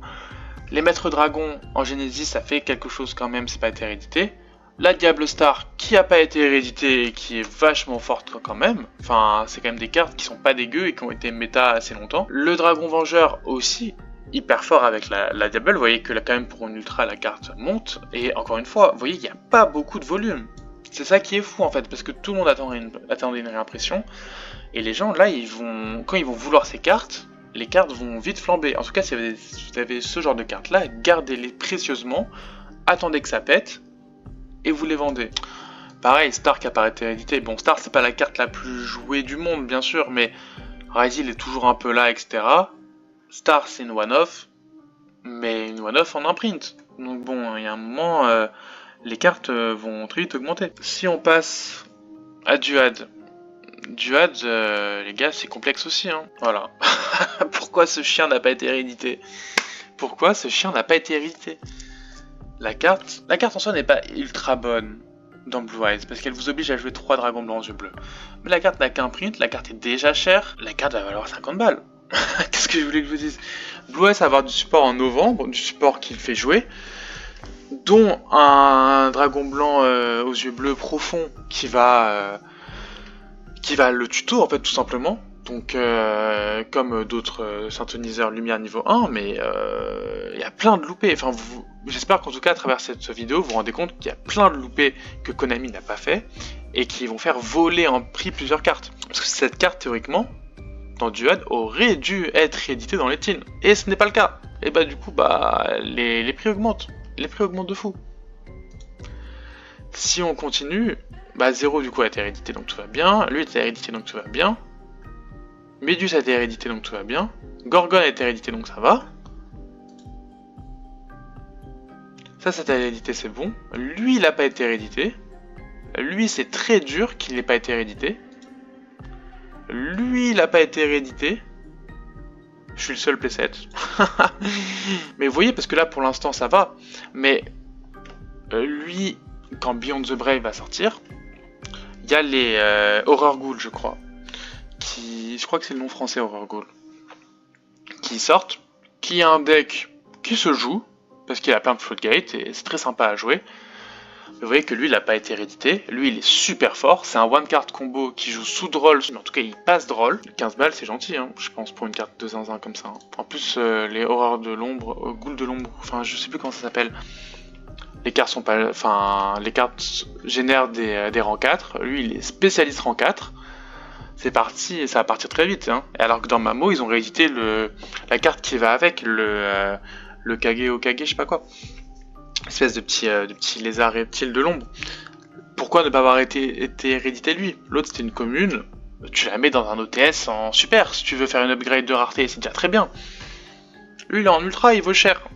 Les Maîtres Dragons en Genesis, ça fait quelque chose quand même, c'est pas été réédité. La Diable Star qui a pas été rééditée et qui est vachement forte quand même. Enfin, c'est quand même des cartes qui sont pas dégueu et qui ont été méta assez longtemps. Le Dragon Vengeur aussi, hyper fort avec la Diable. Vous voyez que là quand même pour une ultra la carte monte. Et encore une fois, vous voyez, il n'y a pas beaucoup de volume. C'est ça qui est fou en fait, parce que tout le monde attendait une réimpression. Et les gens là, quand ils vont vouloir ces cartes, les cartes vont vite flamber. En tout cas, si vous avez ce genre de cartes là, gardez-les précieusement, attendez que ça pète. Et vous les vendez. Pareil, Star qui a pas été réédité. Bon, Star c'est pas la carte la plus jouée du monde bien sûr, mais Ryzil est toujours un peu là, etc. Star c'est une one-off, mais une one-off en imprint. Donc bon, il y a un moment, les cartes vont très vite augmenter. Si on passe à Duad, les gars, c'est complexe aussi, hein. Voilà. Pourquoi ce chien n'a pas été réédité? Pourquoi ce chien n'a pas été réédité? La carte en soi n'est pas ultra bonne dans Blue Eyes, parce qu'elle vous oblige à jouer 3 dragons blancs aux yeux bleus. Mais la carte n'a qu'un print, la carte est déjà chère, la carte va valoir 50 balles. Qu'est-ce que je voulais que je vous dise? Blue Eyes va avoir du support en novembre, du support qu'il fait jouer, dont un dragon blanc aux yeux bleus profonds qui va le tuto en fait tout simplement. Donc comme d'autres synthoniseurs lumière niveau 1, mais il y a plein de loupés. Enfin, j'espère qu'en tout cas à travers cette vidéo vous vous rendez compte qu'il y a plein de loupés que Konami n'a pas fait et qui vont faire voler en prix plusieurs cartes. Parce que cette carte théoriquement dans Duad aurait dû être rééditée dans les teams. Et ce n'est pas le cas. Et bah du coup les prix augmentent. Les prix augmentent de fou. Si on continue, 0 du coup a été réédité donc tout va bien. Lui a été réédité donc tout va bien. Méduse a été hérédité, donc tout va bien. Gorgone a été hérédité, donc ça va. Ça, cette hérédité, c'est bon. Lui, il n'a pas été hérédité. Lui, c'est très dur qu'il n'ait pas été hérédité. Lui, il n'a pas été hérédité. Je suis le seul playset. Mais vous voyez, parce que là, pour l'instant, ça va. Mais lui, quand Beyond the Brave va sortir, il y a les Horror Ghoul, je crois. Je crois que c'est le nom français, Horror Ghoul. Qui sortent, qui a un deck qui se joue, parce qu'il a plein de floodgate, et c'est très sympa à jouer. Vous voyez que lui, il n'a pas été hérédité. Lui, il est super fort. C'est un one card combo qui joue sous droll. Mais en tout cas, il passe droll. 15 balles, c'est gentil, hein, je pense, pour une carte de zinzin comme ça. Hein. En plus, les horreurs de l'ombre, ghouls de l'ombre, enfin, je sais plus comment ça s'appelle. Les cartes sont pas. Enfin, les cartes génèrent des rangs 4. Lui, il est spécialiste rang 4. C'est parti, et ça va partir très vite. Hein. Et alors que dans Mamo, ils ont réédité la carte qui va avec, le Kage Okage, je sais pas quoi. Espèce de petit lézard reptile de l'ombre. Pourquoi ne pas avoir été hérédité lui? L'autre c'était une commune, tu la mets dans un OTS en super, si tu veux faire une upgrade de rareté, c'est déjà très bien. Lui il est en ultra, il vaut cher.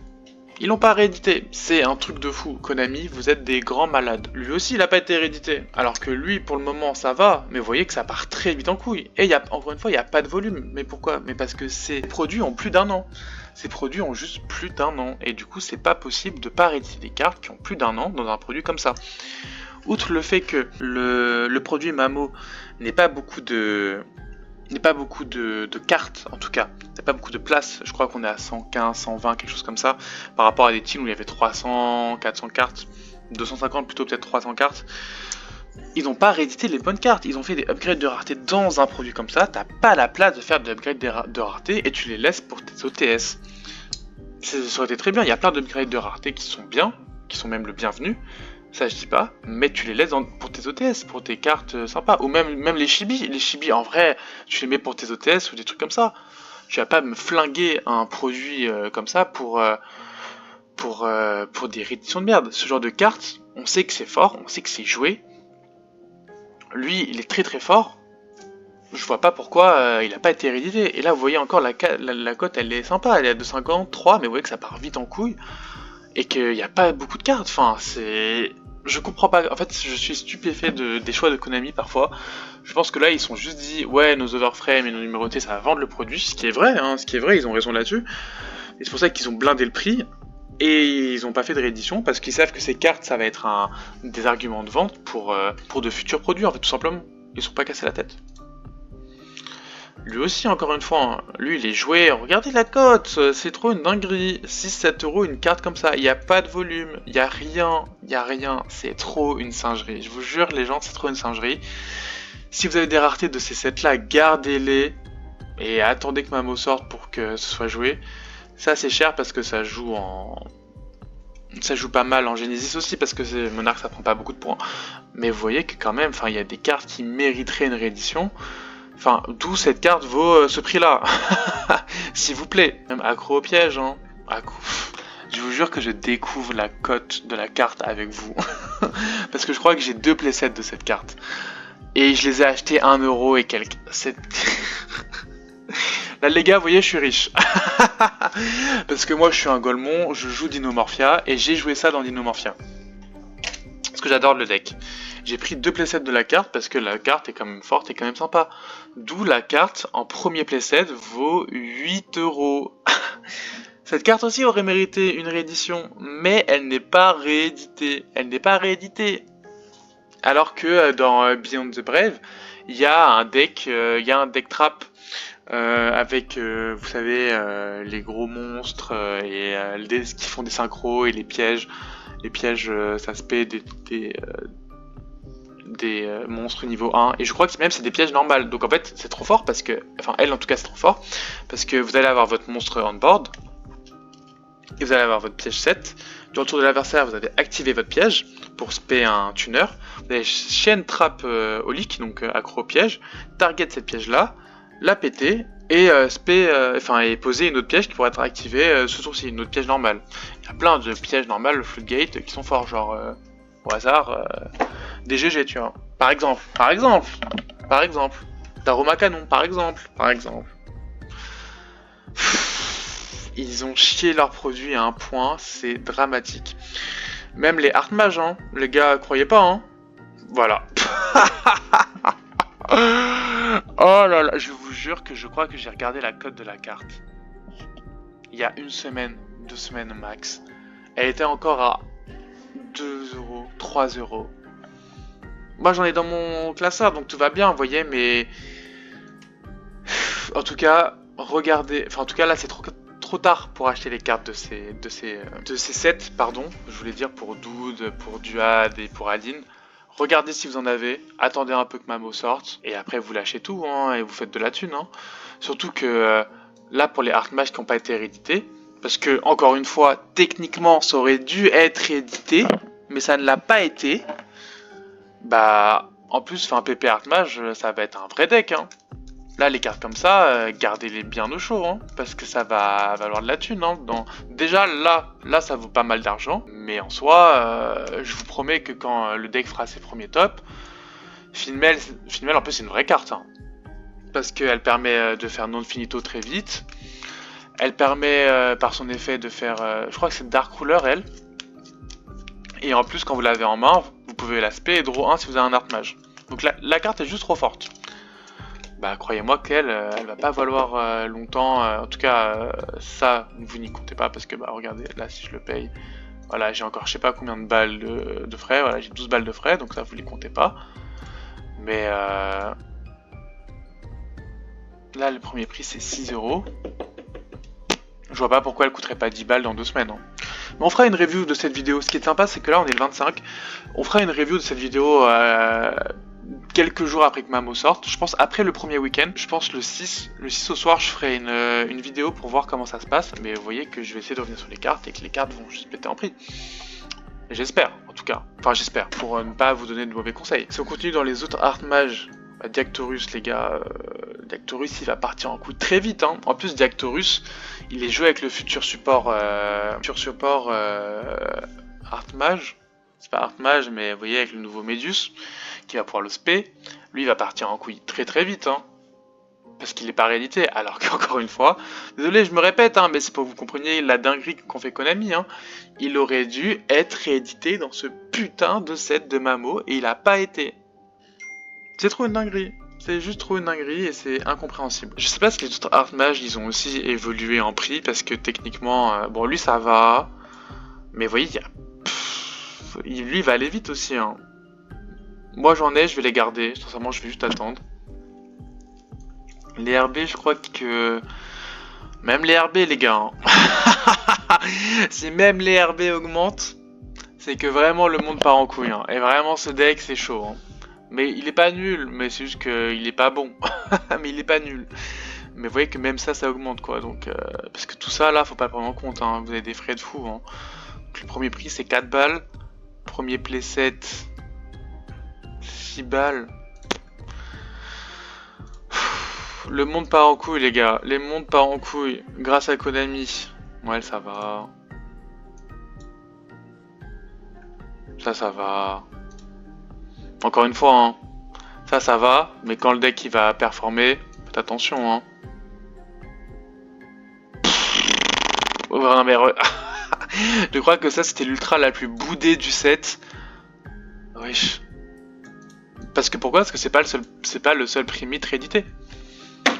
Ils l'ont pas réédité, c'est un truc de fou. Konami, vous êtes des grands malades. Lui aussi il a pas été hérédité, alors que lui pour le moment ça va, mais vous voyez que ça part très vite en couille. Et encore une fois, il n'y a pas de volume. Mais pourquoi? Mais parce que ces produits ont plus d'1 an. Ces produits ont juste plus d'1 an, et du coup c'est pas possible de pas rééditer des cartes qui ont plus d'1 an dans un produit comme ça. Outre le fait que le produit Mamo n'ait pas beaucoup de cartes, en tout cas, il n'y a pas beaucoup de place, je crois qu'on est à 115, 120, quelque chose comme ça, par rapport à des teams où il y avait 300, 400 cartes, 250 plutôt, peut-être 300 cartes. Ils n'ont pas réédité les bonnes cartes, ils ont fait des upgrades de rareté dans un produit comme ça, t'as pas la place de faire des upgrades de rareté et tu les laisses pour tes OTS. Ça aurait été très bien, il y a plein d'upgrades de rareté qui sont bien, qui sont même le bienvenu, ça je dis pas, mais tu les laisses pour tes OTS, pour tes cartes sympas, ou même les chibi en vrai, tu les mets pour tes OTS ou des trucs comme ça. Tu vas pas me flinguer un produit comme ça pour des rééditions de merde. Ce genre de cartes, on sait que c'est fort, on sait que c'est joué. Lui, il est très très fort. Je vois pas pourquoi il a pas été hérédité. Et là, vous voyez encore la cote, elle est sympa, elle est à 2,53, mais vous voyez que ça part vite en couille. Et qu'il n'y a pas beaucoup de cartes. Enfin, c'est... Je comprends pas. En fait, je suis stupéfait des choix de Konami parfois. Je pense que là, ils sont juste dit, ouais, nos overframes et nos numérotés, ça va vendre le produit. Ce qui est vrai, hein, ils ont raison là-dessus. Et c'est pour ça qu'ils ont blindé le prix. Et ils n'ont pas fait de réédition parce qu'ils savent que ces cartes, ça va être des arguments de vente pour de futurs produits, en fait, tout simplement. Ils ne sont pas cassés la tête. Lui aussi, encore une fois, hein, lui il est joué, regardez la cote, c'est trop une dinguerie, 6-7 euros une carte comme ça, il n'y a pas de volume, il n'y a rien, c'est trop une singerie, je vous jure les gens, c'est trop une singerie. Si vous avez des raretés de ces sets là, gardez-les, et attendez que Mamo sorte pour que ce soit joué. Ça c'est cher parce que ça joue pas mal en Genesis aussi parce que Monarch ça prend pas beaucoup de points. Mais vous voyez que quand même, il y a des cartes qui mériteraient une réédition. Enfin, d'où cette carte vaut ce prix-là. S'il vous plaît. Même accro au piège, hein. Je vous jure que je découvre la cote de la carte avec vous. Parce que je crois que j'ai 2 playsets de cette carte. Et je les ai achetés 1 euro et quelques. Là les gars, vous voyez, je suis riche. Parce que moi je suis un Golemon, je joue Dinomorphia et j'ai joué ça dans Dinomorphia. Parce que j'adore le deck. J'ai pris 2 playsets de la carte parce que la carte est quand même forte et quand même sympa. D'où la carte en premier playset vaut 8 euros. Cette carte aussi aurait mérité une réédition, mais elle n'est pas rééditée. Alors que dans Beyond the Brave, il y a un deck trap. Avec, vous savez, les gros monstres qui font des synchros et les pièges. Les pièges, ça se paie des monstres niveau 1. Et je crois que même c'est des pièges normales. Donc en fait, c'est trop fort parce que... Enfin, elle en tout cas, c'est trop fort. Parce que vous allez avoir votre monstre on board. Et vous allez avoir votre piège 7. Du retour de l'adversaire, vous avez activé votre piège pour spé un tuner. Vous avez chaîne trap au leak, donc accro au piège. Target cette piège-là. La péter et et poser une autre piège qui pourrait être activée ce tour-ci, une autre piège normale. Il y a plein de pièges normales, le floodgate, qui sont forts, genre au hasard, des GG, tu vois. Par exemple. Daruma Canon, par exemple. Ils ont chié leurs produits à un point, c'est dramatique. Même les Art Mage, hein, les gars, croyez pas, hein. Voilà. Oh là là, je vous jure que je crois que j'ai regardé la cote de la carte. Il y a une semaine, 2 semaines max. Elle était encore à 2 euros, 3 euros. Moi j'en ai dans mon classeur, donc tout va bien, vous voyez, mais... En tout cas, regardez... Enfin, en tout cas, là, c'est trop tard pour acheter les cartes de ces sets, pardon. Je voulais dire pour Dude, pour Duad et pour Aline. Regardez si vous en avez, attendez un peu que Mamo sorte, et après vous lâchez tout, hein, et vous faites de la thune. Hein. Surtout que là, pour les Art Mage qui n'ont pas été réédités, parce que, encore une fois, techniquement, ça aurait dû être réédité, mais ça ne l'a pas été. Bah, en plus, un PP Art Mage, ça va être un vrai deck. Hein. Là, les cartes comme ça, gardez-les bien au chaud, hein, parce que ça va valoir de la thune. Hein, déjà, là, ça vaut pas mal d'argent, mais en soi, je vous promets que quand le deck fera ses premiers tops, Finmel, en plus, c'est une vraie carte, hein, parce qu'elle permet de faire non finito très vite. Elle permet, par son effet, de faire... je crois que c'est Dark Ruler, elle. Et en plus, quand vous l'avez en main, vous pouvez l'aspect et draw 1 si vous avez un Art Mage. Donc la carte est juste trop forte. Bah croyez-moi qu'elle elle va pas valoir longtemps, en tout cas ça vous n'y comptez pas parce que bah regardez là si je le paye, voilà j'ai encore je sais pas combien de balles de frais, voilà j'ai 12 balles de frais donc ça vous les comptez pas, mais là le premier prix c'est 6 euros, je vois pas pourquoi elle coûterait pas 10 balles dans 2 semaines. Hein. Mais on fera une review de cette vidéo, ce qui est sympa c'est que là on est le 25, on fera une review de cette vidéo quelques jours après que Mamo sorte, je pense après le premier week-end, je pense le 6 au soir je ferai une vidéo pour voir comment ça se passe, mais vous voyez que je vais essayer de revenir sur les cartes et que les cartes vont juste péter en prix. J'espère en tout cas, enfin j'espère, pour ne pas vous donner de mauvais conseils. Si on continue dans les autres Art Mage, bah, Diactorus les gars, Diactorus il va partir en couille très vite, hein. En plus Diactorus il est joué avec le futur support, Art Mage. C'est pas Art Mage, mais vous voyez avec le nouveau Medius qui va pouvoir le spé, lui il va partir en couille très vite, hein, parce qu'il est pas réédité. Alors qu'encore une fois, désolé je me répète, hein, mais c'est pour que vous compreniez la dinguerie qu'on fait Konami, hein, il aurait dû être réédité dans ce putain de set de Mamo et il a pas été. C'est trop une dinguerie. C'est juste trop une dinguerie et c'est incompréhensible. Je sais pas si les autres Art Mage ils ont aussi évolué en prix parce que techniquement, bon lui ça va, mais vous voyez lui il va aller vite aussi, hein. Moi j'en ai, je vais les garder, sincèrement je vais juste attendre. Les RB je crois que... Même les RB les gars, hein. Si même les RB augmentent, c'est que vraiment le monde part en couille, hein. Et vraiment ce deck c'est chaud, hein. Mais il est pas nul, mais c'est juste qu'il est pas bon. Mais il est pas nul. Mais vous voyez que même ça augmente quoi, donc... parce que tout ça là faut pas le prendre en compte, hein. Vous avez des frais de fou, hein. Donc, le premier prix c'est 4 balles. Premier playset... 6 balles. Le monde part en couille les gars, les mondes part en couille grâce à Konami. Ouais ça va. Ça va. Encore une fois hein. Ça va, mais quand le deck il va performer, faites attention hein. Oh, mais je crois que ça c'était l'ultra la plus boudée du set. Wesh. Parce que pourquoi? Parce que c'est pas le seul prix mythe réédité.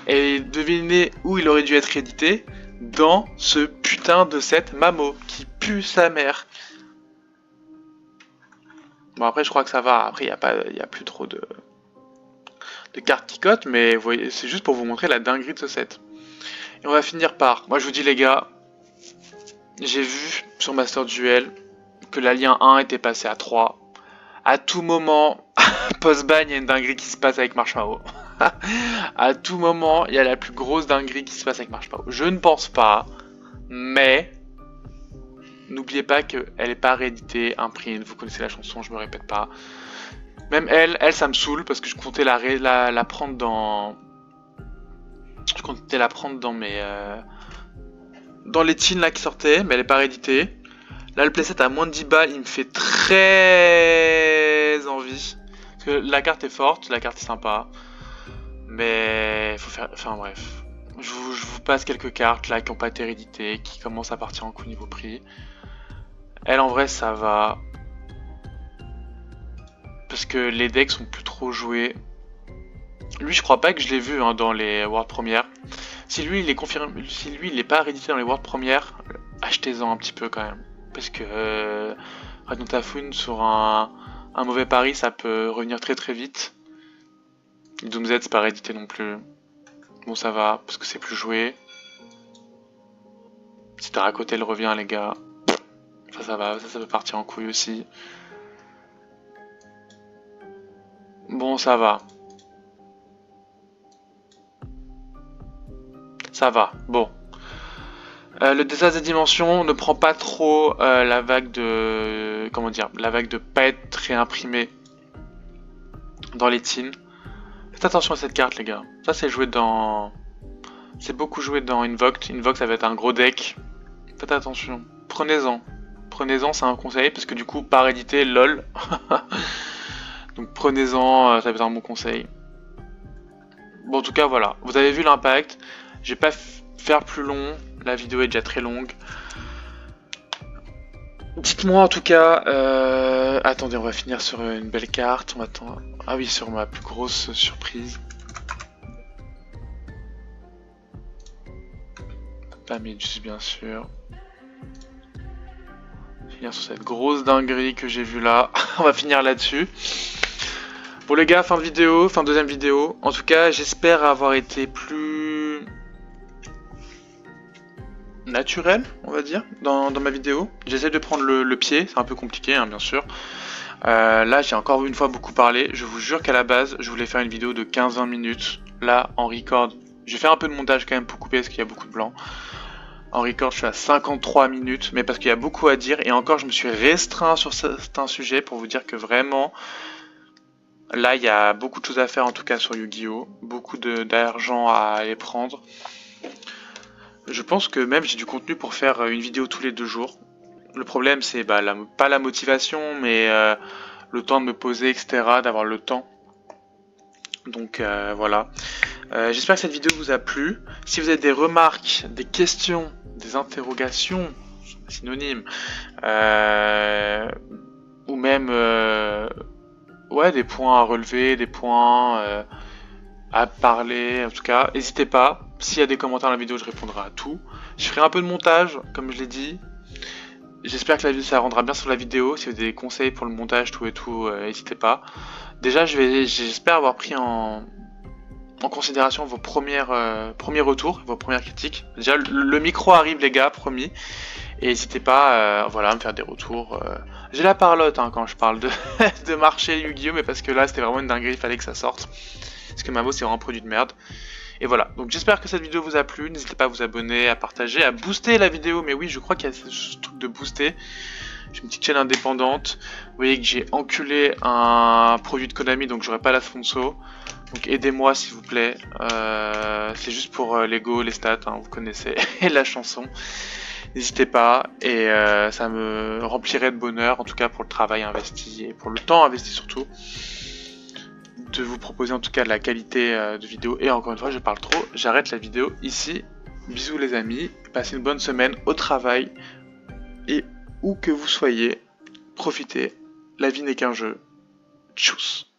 Et devinez où il aurait dû être réédité? Dans ce putain de set Mamo qui pue sa mère. Bon après je crois que ça va. Après il y a plus trop de cartes qui cotent, mais vous voyez, c'est juste pour vous montrer la dinguerie de ce set. Et on va finir par. Moi je vous dis les gars, j'ai vu sur Master Duel que l'alien 1 était passé à 3. À tout moment, post-ban, il y a une dinguerie qui se passe avec Marshmallow. À tout moment, il y a la plus grosse dinguerie qui se passe avec Marshmallow. Je ne pense pas, mais n'oubliez pas qu'elle n'est pas rééditée, imprint, vous connaissez la chanson, je me répète pas. Même elle ça me saoule parce que je comptais la prendre dans... Je comptais la prendre dans mes... dans les teens là qui sortaient, mais elle n'est pas rééditée. Là le playset à moins de 10 balles, il me fait très envie. Parce que la carte est forte, la carte est sympa. Mais faut faire... Enfin bref. Je vous passe quelques cartes là qui n'ont pas été rééditées, qui commencent à partir en coup niveau prix. Elle en vrai ça va. Parce que les decks sont plus trop joués. Lui je crois pas que je l'ai vu dans les World Premières. Si lui il est confirmé, si lui il est pas réédité dans les World Premières, achetez-en un petit peu quand même. Parce que Radiant Typhoon sur un mauvais pari ça peut revenir très très vite. Doom Z c'est pas réédité non plus. Bon ça va, parce que c'est plus joué. Si Terracotel revient les gars, ça va, ça peut partir en couille aussi. Bon ça va. Ça va, bon. Le désastre des dimensions ne prend pas trop la vague de... Comment dire, la vague de pas être réimprimé dans les teams. Faites attention à cette carte les gars. Ça c'est joué dans... C'est beaucoup joué dans Invoked. Invoked ça va être un gros deck. Faites attention. Prenez-en. Prenez-en, c'est un conseil, parce que du coup, par édité, lol. Donc prenez-en, ça va être un bon conseil. Bon, en tout cas, voilà. Vous avez vu l'impact. Je vais pas faire plus long. La vidéo est déjà très longue. Dites-moi en tout cas... Attendez, on va finir sur une belle carte. On va attendre... Ah oui, sur ma plus grosse surprise. Pas Méduse, bien sûr. Finir sur cette grosse dinguerie que j'ai vue là. On va finir là-dessus. Bon les gars, fin de vidéo, fin de deuxième vidéo. En tout cas, j'espère avoir été plus naturel, on va dire, dans ma vidéo. J'essaie de prendre le pied, c'est un peu compliqué, hein, bien sûr. Là, j'ai encore une fois beaucoup parlé. Je vous jure qu'à la base, je voulais faire une vidéo de 15-20 minutes. Là, en record, je vais faire un peu de montage quand même pour couper parce qu'il y a beaucoup de blanc. En record, je suis à 53 minutes, mais parce qu'il y a beaucoup à dire. Et encore, je me suis restreint sur certains sujets pour vous dire que vraiment, là, il y a beaucoup de choses à faire, en tout cas sur Yu-Gi-Oh! Beaucoup d'argent à aller prendre. Je pense que même j'ai du contenu pour faire une vidéo tous les 2 jours. Le problème, c'est pas la motivation, mais le temps de me poser, etc., d'avoir le temps. Donc voilà. J'espère que cette vidéo vous a plu. Si vous avez des remarques, des questions, des interrogations, synonymes, ou même ouais, des points à relever, des points à parler, en tout cas, n'hésitez pas. S'il y a des commentaires dans la vidéo, je répondrai à tout. Je ferai un peu de montage, comme je l'ai dit. J'espère que ça rendra bien sur la vidéo. Si vous avez des conseils pour le montage, tout et tout, n'hésitez pas. Déjà, j'espère avoir pris en considération vos premiers retours, vos premières critiques. Déjà, le micro arrive les gars, promis. Et n'hésitez pas voilà, à me faire des retours. J'ai la parlotte quand je parle de marché Yu-Gi-Oh! Mais parce que là, c'était vraiment une dinguerie, il fallait que ça sorte. Parce que Mamo, c'est vraiment un produit de merde. Et voilà, donc j'espère que cette vidéo vous a plu. N'hésitez pas à vous abonner, à partager, à booster la vidéo. Mais oui, je crois qu'il y a ce truc de booster. J'ai une petite chaîne indépendante. Vous voyez que j'ai enculé un produit de Konami, donc j'aurai pas la sponsor. Donc aidez-moi s'il vous plaît. C'est juste pour l'ego, les stats, hein, vous connaissez la chanson. N'hésitez pas, et ça me remplirait de bonheur, en tout cas pour le travail investi et pour le temps investi surtout, de vous proposer en tout cas de la qualité de vidéo. Et encore une fois, je parle trop, j'arrête la vidéo ici. Bisous les amis, passez une bonne semaine au travail, et où que vous soyez, profitez, la vie n'est qu'un jeu. Tchuss.